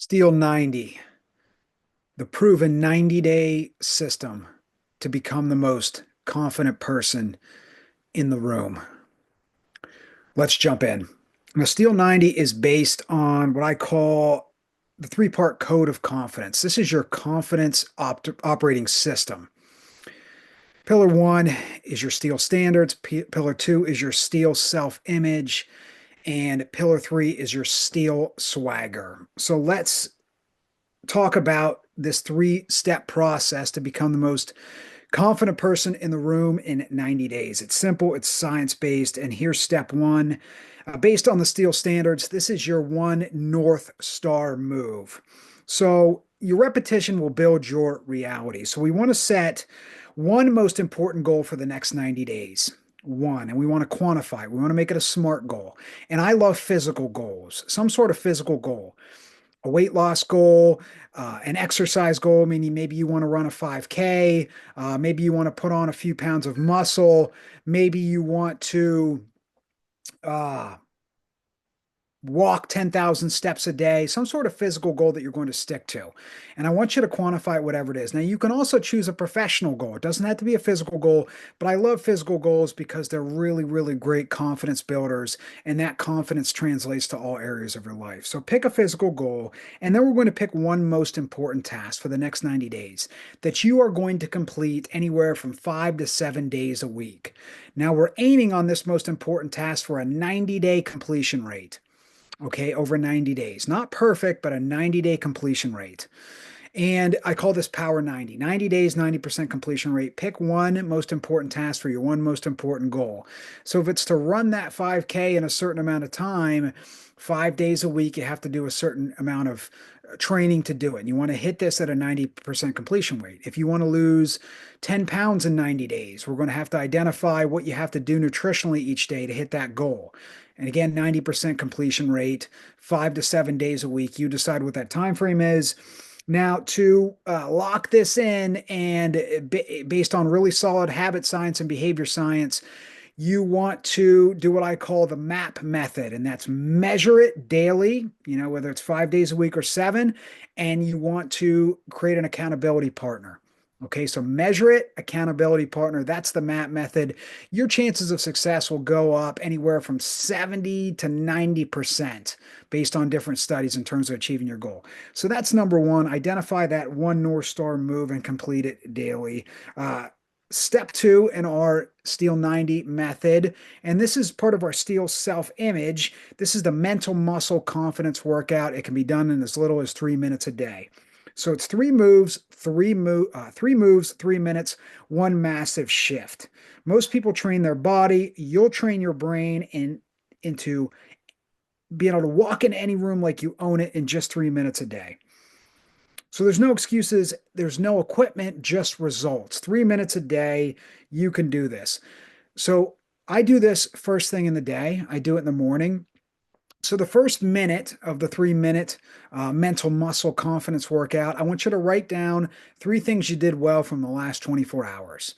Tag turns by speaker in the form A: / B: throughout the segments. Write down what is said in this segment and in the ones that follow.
A: Steel90, the proven 90-day system to become the most confident person in the room. Let's jump in. Now, Steel90 is based on what I call the three-part code of confidence. This is your confidence operating system. Pillar one is your Steel standards. Pillar two is your Steel self-image. And pillar three is your Steel swagger. So let's talk about this three-step process to become the most confident person in the room in 90 days. It's simple, it's science-based, and here's step one. Based on the Steel standards, this is your one North Star move. So your repetition will build your reality. So we want to set one most important goal for the next 90 days. One, and we want to quantify it. We want to make it a SMART goal. And I love physical goals, some sort of physical goal, a weight loss goal, an exercise goal, meaning maybe you want to run a 5K, maybe you want to put on a few pounds of muscle, maybe you want to uh, walk 10,000 steps a day, some sort of physical goal that you're going to stick to. And I want you to quantify whatever it is. Now, you can also choose a professional goal. It doesn't have to be a physical goal, but I love physical goals because they're really, really great confidence builders. And that confidence translates to all areas of your life. So pick a physical goal, and then we're going to pick one most important task for the next 90 days that you are going to complete anywhere from 5 to 7 days a week. Now, we're aiming on this most important task for a 90-day completion rate. Okay, over 90 days. Not perfect, but a 90-day completion rate. And I call this Power 90. 90 days, 90% completion rate. Pick one most important task for your one most important goal. So if it's to run that 5K in a certain amount of time, 5 days a week, you have to do a certain amount of training to do it. And you want to hit this at a 90% completion rate. If you want to lose 10 pounds in 90 days, we're going to have to identify what you have to do nutritionally each day to hit that goal. And again, 90% completion rate, 5 to 7 days a week. You decide what that time frame is. Now, to lock this in and based on really solid habit science and behavior science, you want to do what I call the MAP method, and that's measure it daily, whether it's 5 days a week or seven, and you want to create an accountability partner. Okay, so measure it, accountability partner. That's the MAP method. Your chances of success will go up anywhere from 70 to 90% based on different studies in terms of achieving your goal. So that's number one. Identify that one North Star move and complete it daily. Step two in our Steel90 method, and this is part of our Steel self-image. This is the mental muscle confidence workout. It can be done in as little as 3 minutes a day. So it's three moves, 3 minutes, one massive shift. Most people train their body. You'll train your brain into being able to walk in any room like you own it in just 3 minutes a day. So there's no excuses. There's no equipment, just results. 3 minutes a day, you can do this. So I do this first thing in the day. I do it in the morning. So the first minute of the 3 minute mental muscle confidence workout, I want you to write down three things you did well from the last 24 hours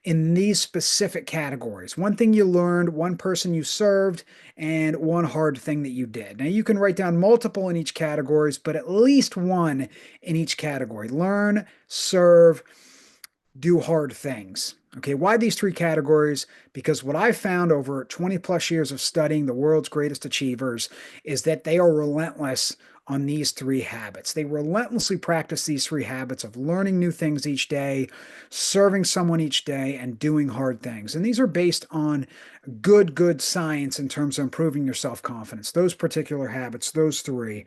A: in these specific categories. One thing you learned, one person you served, and one hard thing that you did. Now you can write down multiple in each categories, but at least one in each category. Learn, serve, do hard things. Okay, why these three categories? Because what I found over 20 plus years of studying the world's greatest achievers is that they are relentless on these three habits. They relentlessly practice these three habits of learning new things each day, serving someone each day, and doing hard things. And these are based on good science in terms of improving your self-confidence. Those particular habits, those three.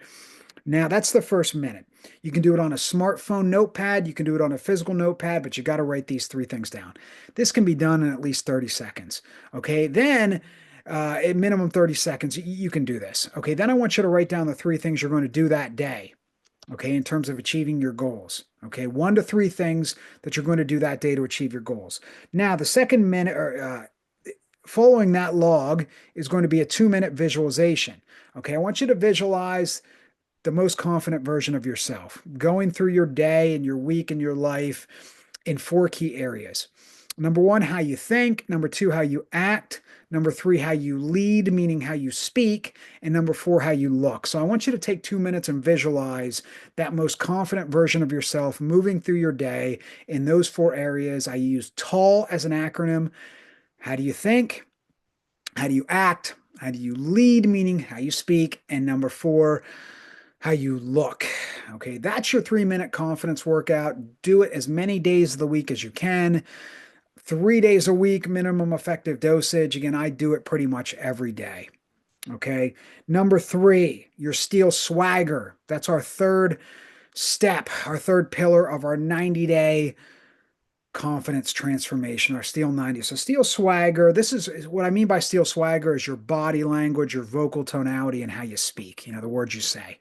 A: Now, that's the first minute. You can do it on a smartphone notepad. You can do it on a physical notepad, but you got to write these three things down. This can be done in at least 30 seconds. Okay. Then, at minimum 30 seconds, you can do this. Okay. Then I want you to write down the three things you're going to do that day. Okay. In terms of achieving your goals. Okay. 1 to 3 things that you're going to do that day to achieve your goals. Now, the second minute or following that log is going to be a 2-minute visualization. Okay. I want you to visualize the most confident version of yourself, going through your day and your week and your life in 4 key areas. Number one, how you think. Number two, how you act. Number three, how you lead, meaning how you speak. And number four, how you look. So I want you to take 2 minutes and visualize that most confident version of yourself moving through your day in those four areas. I use T.A.L.L as an acronym. How do you think? How do you act? How do you lead, meaning how you speak? And number four, how you look. Okay, that's your 3 minute confidence workout. Do it as many days of the week as you can. 3 days a week, minimum effective dosage. Again, I do it pretty much every day. Okay. Number three, your steel swagger. That's our third step, our third pillar of our 90-day confidence transformation, our Steel90. So steel swagger, this is what I mean by steel swagger is your body language, your vocal tonality, and how you speak, the words you say.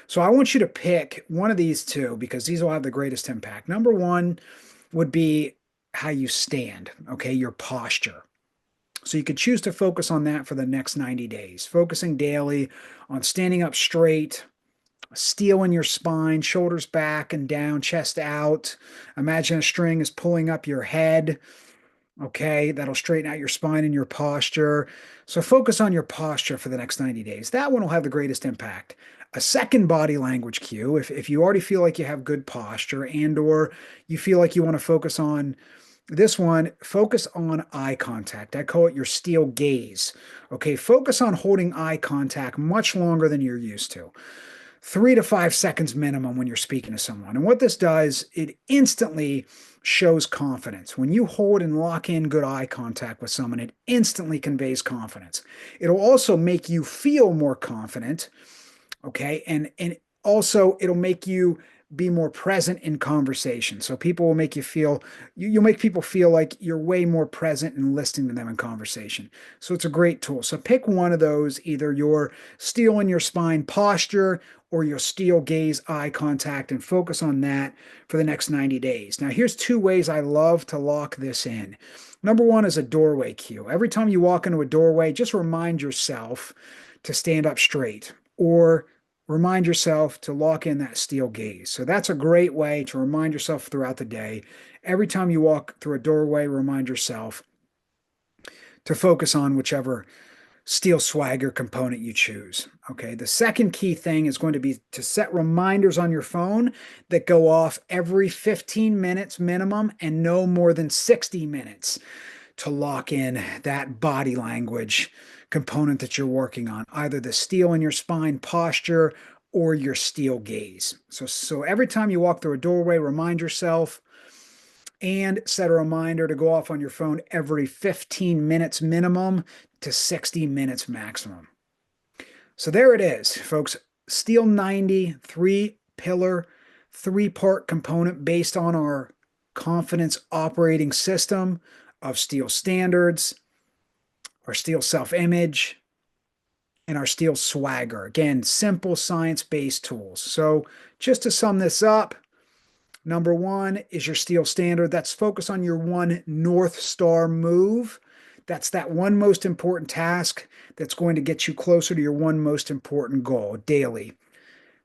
A: So I want you to pick one of these two because these will have the greatest impact. Number one would be how you stand, okay, your posture. So you could choose to focus on that for the next 90 days, focusing daily on standing up straight, steel in your spine, shoulders back and down, chest out. Imagine a string is pulling up your head. Okay, that'll straighten out your spine and your posture. So focus on your posture for the next 90 days. That one will have the greatest impact. A second body language cue, if you already feel like you have good posture and or you feel like you want to focus on this one, focus on eye contact. I call it your steel gaze. Okay, focus on holding eye contact much longer than you're used to. 3 to 5 seconds minimum when you're speaking to someone. And what this does, it instantly shows confidence. When you hold and lock in good eye contact with someone, it instantly conveys confidence. It'll also make you feel more confident, okay? And also it'll make you be more present in conversation. So people will make you feel, you'll make people feel like you're way more present and listening to them in conversation. So it's a great tool. So pick one of those, either your steel in your spine posture or your steel gaze eye contact, and focus on that for the next 90 days. Now, here's 2 ways I love to lock this in. Number one is a doorway cue. Every time you walk into a doorway, just remind yourself to stand up straight or remind yourself to lock in that steel gaze. So that's a great way to remind yourself throughout the day. Every time you walk through a doorway, remind yourself to focus on whichever steel swagger component you choose. Okay. The second key thing is going to be to set reminders on your phone that go off every 15 minutes minimum and no more than 60 minutes to lock in that body language component that you're working on, either the steel in your spine posture or your steel gaze. So every time you walk through a doorway, remind yourself and set a reminder to go off on your phone every 15 minutes minimum to 60 minutes maximum. So there it is, folks. Steel90, 3-pillar, 3-part component based on our confidence operating system of steel standards, our steel self-image, and our steel swagger. Again, simple science-based tools. So just to sum this up, number one is your steel standard. That's focus on your one North Star move. That's that one most important task that's going to get you closer to your one most important goal daily.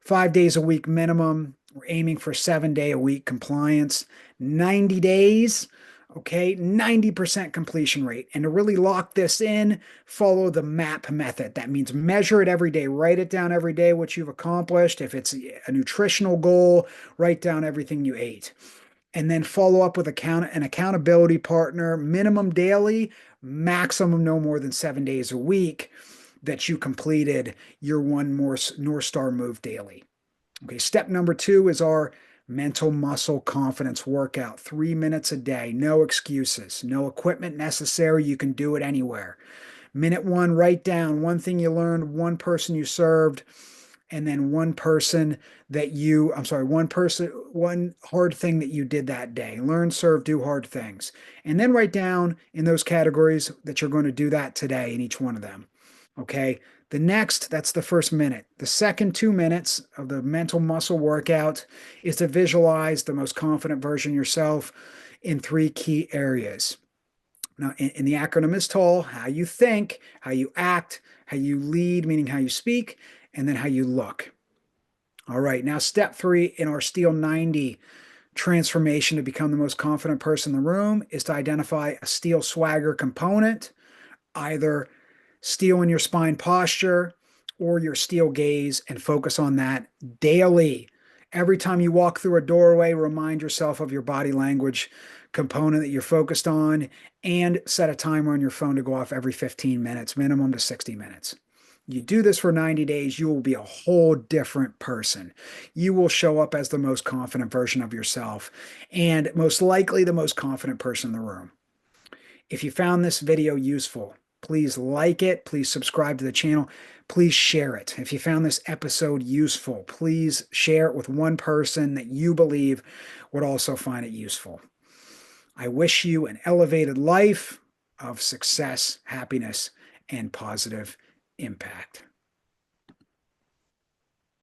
A: 5 days a week minimum. We're aiming for 7-day-a-week compliance. 90 days, okay, 90% completion rate. And to really lock this in, follow the MAP method. That means measure it every day. Write it down every day, what you've accomplished. If it's a nutritional goal, write down everything you ate. And then follow up with an accountability partner, minimum daily, maximum no more than 7 days a week that you completed your one more North Star move daily. Okay, step number 2 is our mental muscle confidence workout. 3 minutes a day, no excuses, no equipment necessary. You can do it anywhere. Minute 1, write down one thing you learned, one person you served, and then one hard thing that you did that day. Learn, serve, do hard things. And then write down in those categories that you're going to do that today in each one of them. Okay. That's the first minute. The second 2 minutes of the mental muscle workout is to visualize the most confident version of yourself in 3 key areas. Now, in the acronym is T.A.L.L, how you think, how you act, how you lead, meaning how you speak, and then how you look. All right, now step 3 in our Steel90 transformation to become the most confident person in the room is to identify a steel swagger component, either steel in your spine posture or your steel gaze, and focus on that daily. Every time you walk through a doorway, remind yourself of your body language component that you're focused on, and set a timer on your phone to go off every 15 minutes, minimum to 60 minutes. You do this for 90 days, you will be a whole different person. You will show up as the most confident version of yourself, and most likely the most confident person in the room. If you found this video useful, please like it. Please subscribe to the channel. Please share it. If you found this episode useful, please share it with one person that you believe would also find it useful. I wish you an elevated life of success, happiness, and positive impact.